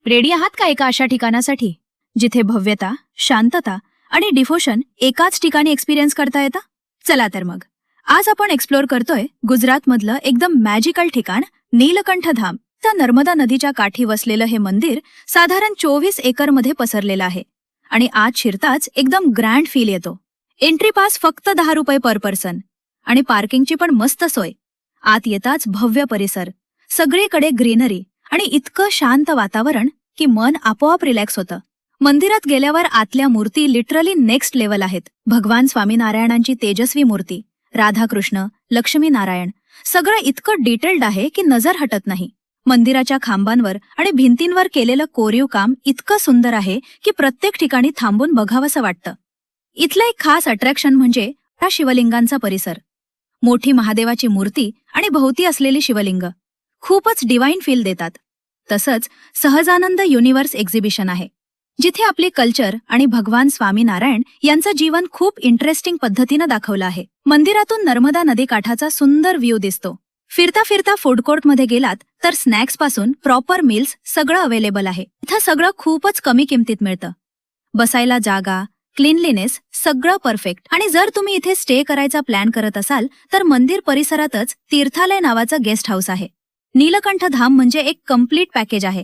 Ready आहात का एका अशा ठिकाणासाठी जिथे भव्यता, शांतता आणि डिव्होशन एकाच ठिकाणी एक्सपिरियन्स करता येतं? चला तर मग आज आपण एक्सप्लोर करतोय गुजरातमधलं एकदम मॅजिकल ठिकाण नीलकंठ धाम. तर नर्मदा नदीच्या काठी वसलेलं हे मंदिर साधारण 24 एकरमध्ये पसरलेलं आहे आणि आत शिरताच एकदम ग्रँड फील येतो. एंट्री पास फक्त 10 रुपये पर पर्सन आणि पार्किंगची पण मस्त सोय. आत येताच भव्य परिसर, सगळीकडे ग्रीनरी आणि इतकं शांत वातावरण की मन आपोआप रिलॅक्स होतं. मंदिरात गेल्यावर आतल्या मूर्ती लिटरली नेक्स्ट लेवल आहेत. भगवान स्वामीनारायणांची तेजस्वी मूर्ती, राधाकृष्ण, लक्ष्मी नारायण, सगळं इतकं डिटेल्ड आहे की नजर हटत नाही. मंदिराच्या खांबांवर आणि भिंतींवर केलेलं कोरीव काम इतकं सुंदर आहे की प्रत्येक ठिकाणी थांबून बघावंसं वाटतं. इथलं एक खास अट्रॅक्शन म्हणजे हा शिवलिंगांचा परिसर. मोठी महादेवाची मूर्ती आणि भोवती असलेली शिवलिंग खूपच डिवाइन फील देतात. तसंच सहजानंद युनिव्हर्स एक्झिबिशन आहे, जिथे आपले कल्चर आणि भगवान स्वामीनारायण यांचं जीवन खूप इंटरेस्टिंग पद्धतीनं दाखवलं आहे. मंदिरातून नर्मदा नदीकाठाचा सुंदर व्ह्यू दिसतो. फिरता फिरता फूड कोर्टमध्ये गेलात तर स्नॅक्स पासून प्रॉपर मील्स सगळं अवेलेबल आहे. इथं सगळं खूपच कमी किमतीत मिळतं. बसायला जागा, क्लीनलीनेस सगळं परफेक्ट. आणि जर तुम्ही इथे स्टे करायचा प्लॅन करत असाल तर मंदिर परिसरातच तीर्थालय नावाचं गेस्ट हाऊस आहे. नीलकंठ धाम म्हणजे एक कम्प्लीट पॅकेज आहे.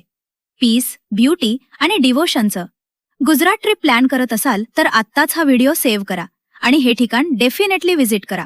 पीस, ब्युटी आणि डिव्होशनचं. गुजरात ट्रिप प्लॅन करत असाल तर आत्ताच हा व्हिडिओ सेव्ह करा आणि हे ठिकाण डेफिनेटली व्हिजिट करा.